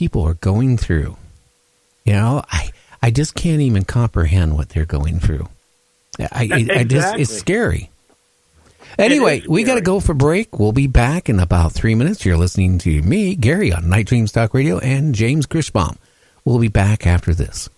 people are going through. You know, I just can't even comprehend what they're going through. It's scary. Anyway, we got to go for break. We'll be back in about 3 minutes. You're listening to me, Gary, on Night Dreams Talk Radio, and James Grishbaum. We'll be back after this.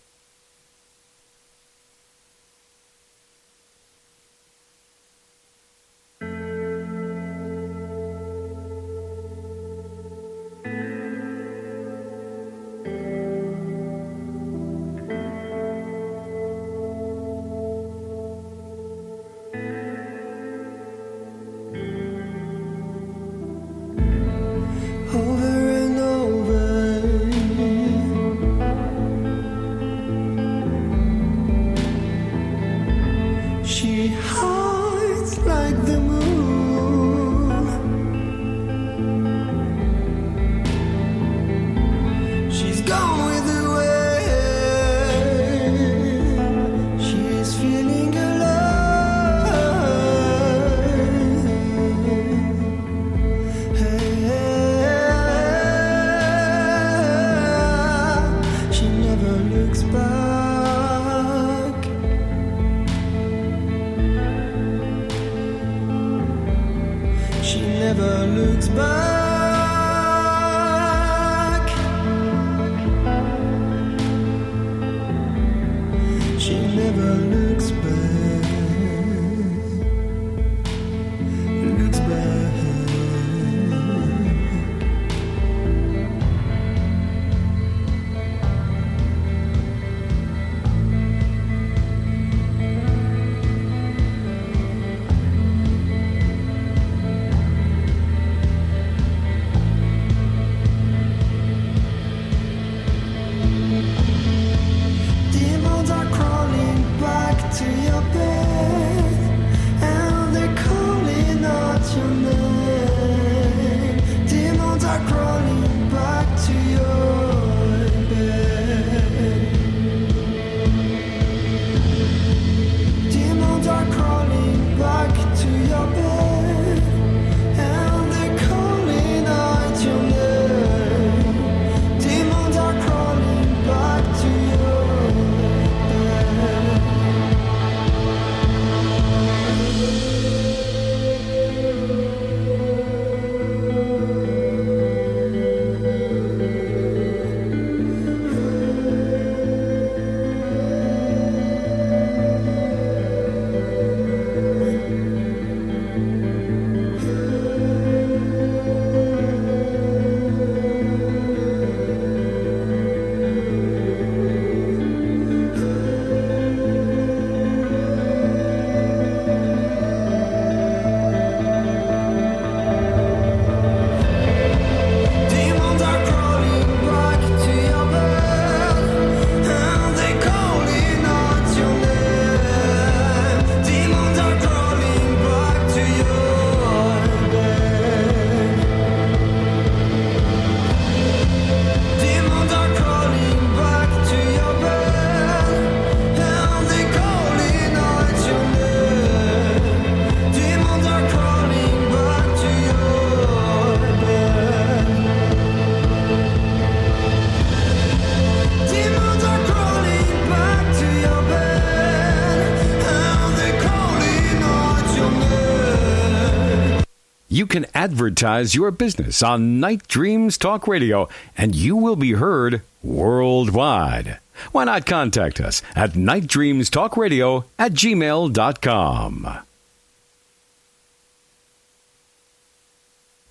You can advertise your business on Night Dreams Talk Radio, and you will be heard worldwide. Why not contact us at nightdreamstalkradio@gmail.com.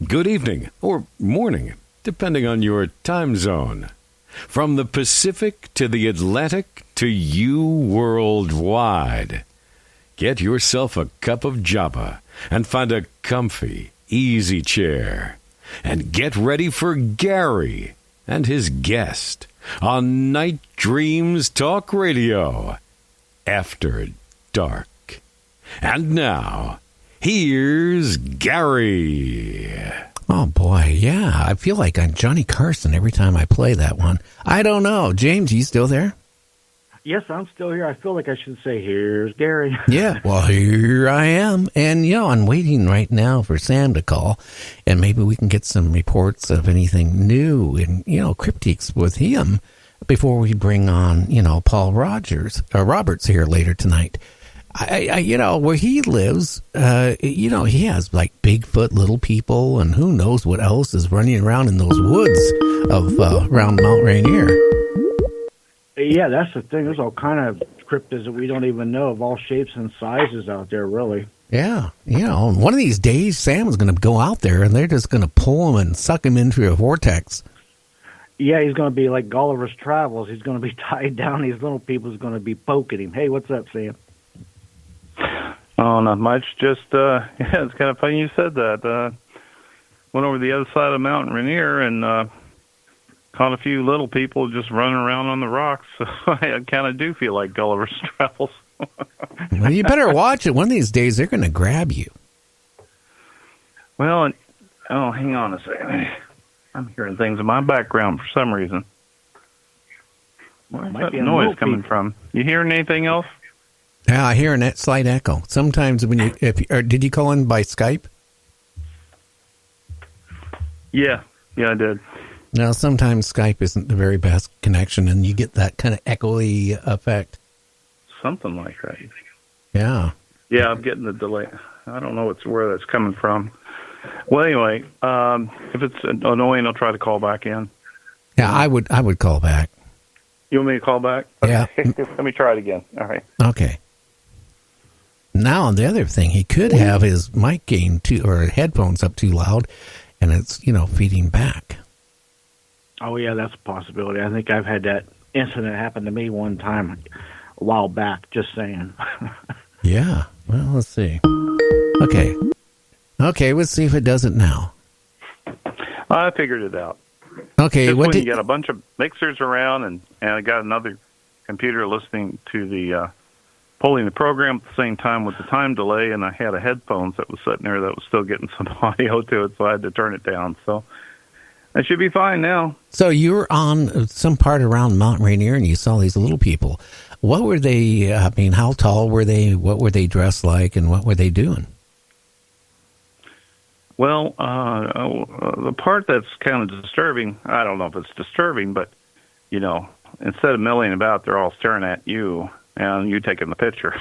Good evening, or morning, depending on your time zone. From the Pacific to the Atlantic to you worldwide. Get yourself a cup of Java and find a comfy, easy chair. And get ready for Gary and his guest on Night Dreams Talk Radio After Dark. And now, here's Gary. Oh, boy, yeah. I feel like I'm Johnny Carson every time I play that one. I don't know. James, you still there? Yes, I'm still here. I feel like I should say, here's Gary. Yeah, well, here I am. And, I'm waiting right now for Sam to call, and maybe we can get some reports of anything new and, cryptics with him before we bring on, Paul Roberts here later tonight. Where he lives, he has like Bigfoot, little people, and who knows what else is running around in those woods of around Mount Rainier. Yeah, that's the thing. There's all kind of cryptids that we don't even know of all shapes and sizes out there, really. Yeah, one of these days, Sam's going to go out there, and they're just going to pull him and suck him into a vortex. Yeah, he's going to be like Gulliver's Travels. He's going to be tied down. These little people's going to be poking him. Hey, what's up, Sam? Oh, not much. Just, it's kind of funny you said that. Went over the other side of Mount Rainier and caught a few little people just running around on the rocks. So I kind of do feel like Gulliver's Travels. Well, you better watch it. One of these days, they're going to grab you. Well, hang on a second. I'm hearing things in my background for some reason. Where's that noise coming from? You hearing anything else? Yeah, I hear a slight echo. Sometimes when did you call in by Skype? Yeah, I did. Now, sometimes Skype isn't the very best connection, and you get that kind of echoey effect. Something like that. Yeah. Yeah, I'm getting the delay. I don't know where that's coming from. Well, anyway, if it's annoying, I'll try to call back in. Yeah, I would call back. You want me to call back? Yeah. Let me try it again. All right. Okay. Now, the other thing, he could have his mic gain or headphones up too loud, and it's, feeding back. Oh, yeah, that's a possibility. I think I've had that incident happen to me one time a while back, just saying. Yeah. Well, let's see. Okay, let's see if it does it now. I figured it out. Okay. You got a bunch of mixers around, and I got another computer listening to the pulling the program at the same time with the time delay, and I had a headphones that was sitting there that was still getting some audio to it, so I had to turn it down. So I should be fine now. So you were on some part around Mount Rainier, and you saw these little people. What were they? How tall were they? What were they dressed like, and what were they doing? Well, the part that's kind of disturbing, I don't know if it's disturbing, but, instead of milling about, they're all staring at you, and you taking the picture.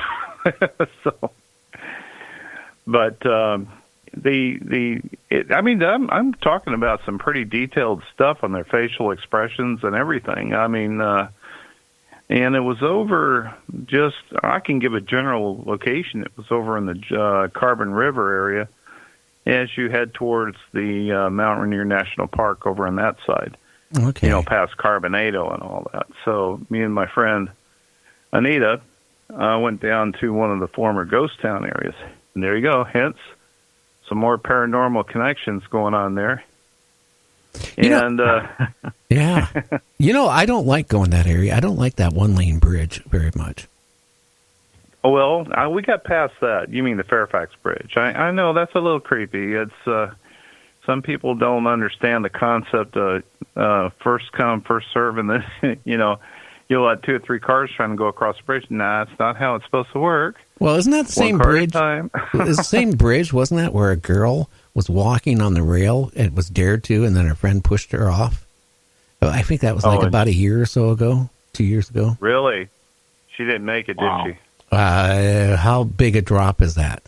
I'm talking about some pretty detailed stuff on their facial expressions and everything. And it was over I can give a general location. It was over in the Carbon River area as you head towards the Mount Rainier National Park over on that side. Okay. Past Carbonado and all that. So me and my friend Anita went down to one of the former ghost town areas. And there you go. Hence, some more paranormal connections going on there. Yeah. I don't like going that area. I don't like that one-lane bridge very much. Oh, well, we got past that. You mean the Fairfax Bridge. I know that's a little creepy. It's some people don't understand the concept of first come, first serve, and then, you'll have 2 or 3 cars trying to go across the bridge. Nah, it's not how it's supposed to work. Well, isn't that the same bridge? It's the same bridge, wasn't that, where a girl was walking on the rail and was dared to, and then her friend pushed her off? I think that was about a year or so ago, 2 years ago. Really? She didn't make it, did she? How big a drop is that?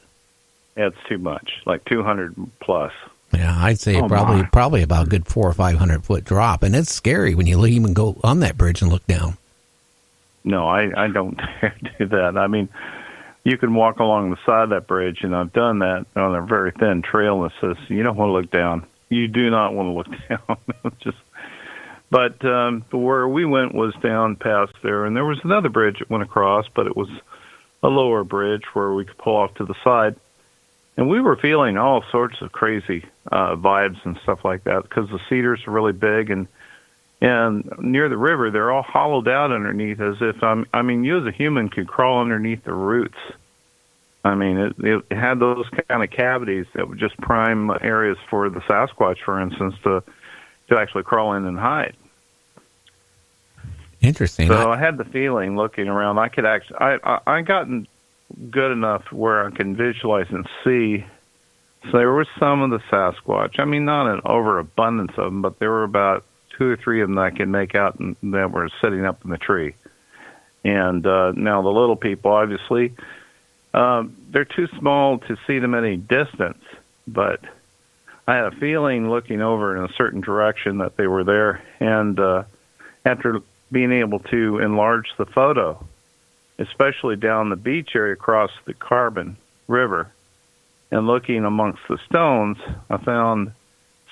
Yeah, it's too much, like 200 plus. Yeah, I'd say probably about a good 400 or 500 foot drop, and it's scary when you even go on that bridge and look down. No, I don't dare do that. You can walk along the side of that bridge, and I've done that on a very thin trail that says you don't want to look down. You do not want to look down. But where we went was down past there, and there was another bridge that went across, but it was a lower bridge where we could pull off to the side. And we were feeling all sorts of crazy vibes and stuff like that because the cedars are really big, and near the river, they're all hollowed out underneath as if, you as a human could crawl underneath the roots. It had those kind of cavities that were just prime areas for the Sasquatch, for instance, to actually crawl in and hide. Interesting. So I had the feeling looking around, I could actually, I gotten good enough where I can visualize and see. So there was some of the Sasquatch. I mean, not an overabundance of them, but there were about 2 or 3 of them that I could make out and that were sitting up in the tree. And now the little people, obviously, they're too small to see them at any distance, but I had a feeling looking over in a certain direction that they were there. And after being able to enlarge the photo, especially down the beach area across the Carbon River, and looking amongst the stones, I found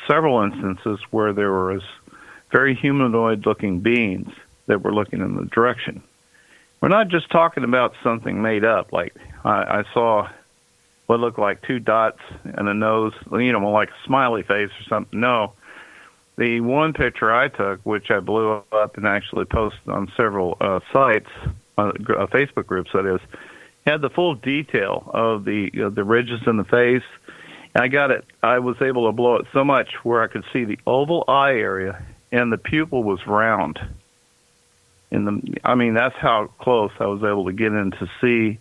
several instances where there was very humanoid-looking beings that were looking in the direction. We're not just talking about something made up. Like I saw what looked like 2 dots and a nose, like a smiley face or something. No. The one picture I took, which I blew up and actually posted on several sites, Facebook groups that is, had the full detail of the ridges in the face. I was able to blow it so much where I could see the oval eye area, and the pupil was round. That's how close I was able to get in to see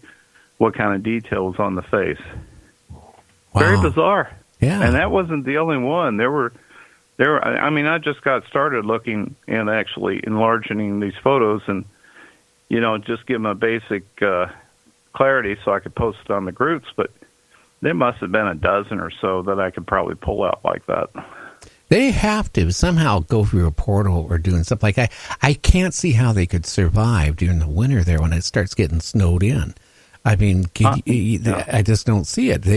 what kind of detail was on the face. Wow. Very bizarre. Yeah. And that wasn't the only one. There were. I just got started looking and actually enlarging these photos and, just give them a basic clarity so I could post it on the groups. But there must have been a dozen or so that I could probably pull out like that. They have to somehow go through a portal or doing stuff like that. I can't see how they could survive during the winter there when it starts getting snowed in. I mean, I just don't see it.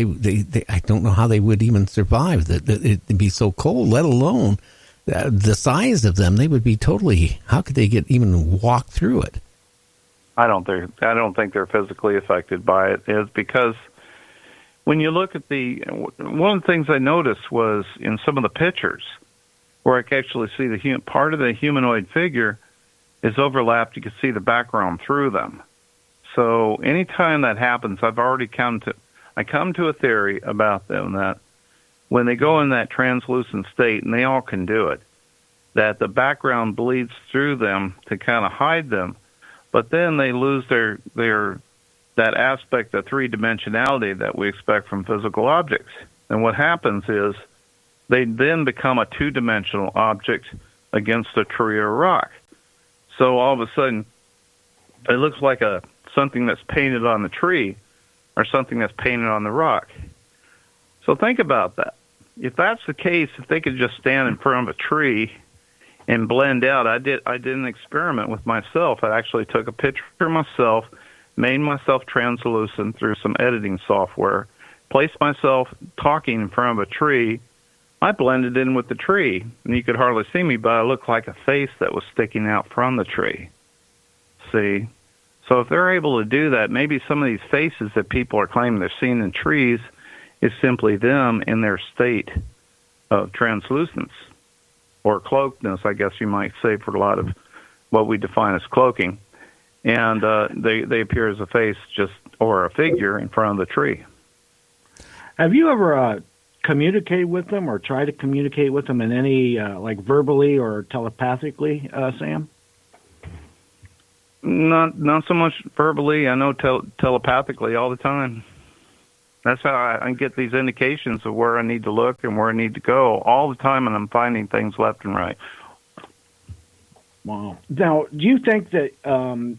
I don't know how they would even survive. It'd be so cold, let alone the size of them. They would be totally. How could they even walk through it? I don't think they're physically affected by it. Is because when you look at one of the things I noticed was in some of the pictures where I could actually see part of the humanoid figure is overlapped. You can see the background through them. So anytime that happens, I come to a theory about them that when they go in that translucent state, and they all can do it, that the background bleeds through them to kind of hide them, but then they lose that aspect of three-dimensionality that we expect from physical objects. And what happens is they then become a two-dimensional object against a tree or rock. So all of a sudden, it looks like something that's painted on the tree or something that's painted on the rock. So think about that. If that's the case, if they could just stand in front of a tree and blend out, I did an experiment with myself. I actually took a picture of myself, made myself translucent through some editing software, placed myself talking in front of a tree. I blended in with the tree, and you could hardly see me, but I looked like a face that was sticking out from the tree. See? So if they're able to do that, maybe some of these faces that people are claiming they're seeing in trees is simply them in their state of translucence or cloakedness, I guess you might say, for a lot of what we define as cloaking. And they appear as a face or a figure in front of the tree. Have you ever communicated with them or tried to communicate with them in any, like verbally or telepathically, Sam? Not so much verbally. I know telepathically all the time. That's how I get these indications of where I need to look and where I need to go all the time, and I'm finding things left and right. Wow. Now, do you think that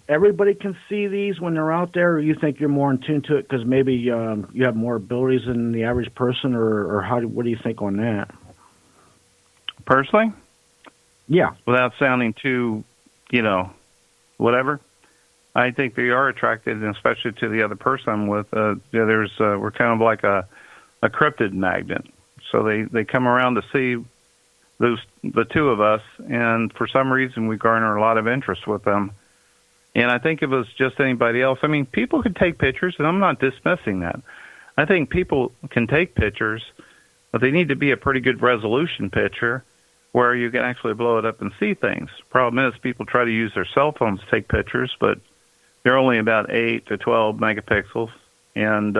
everybody can see these when they're out there, or you think you're more in tune to it because maybe you have more abilities than the average person, or what do you think on that? Personally? Yeah. Without sounding too, whatever. I think they are attracted, and especially to the other person I'm with. We're kind of like a cryptid magnet. So they come around to see the two of us, and for some reason we garner a lot of interest with them. And I think if it was just anybody else, people can take pictures, and I'm not dismissing that. I think people can take pictures, but they need to be a pretty good resolution picture where you can actually blow it up and see things. Problem is, people try to use their cell phones to take pictures, but they're only about 8 to 12 megapixels. And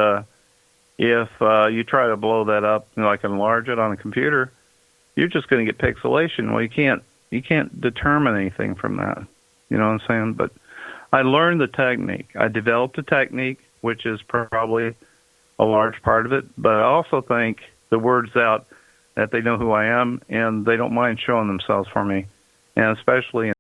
if you try to blow that up, like enlarge it on a computer, you're just going to get pixelation. Well, you can't determine anything from that. You know what I'm saying? But I learned the technique. I developed a technique, which is probably a large part of it. But I also think the word's out that they know who I am, and they don't mind showing themselves for me, and especially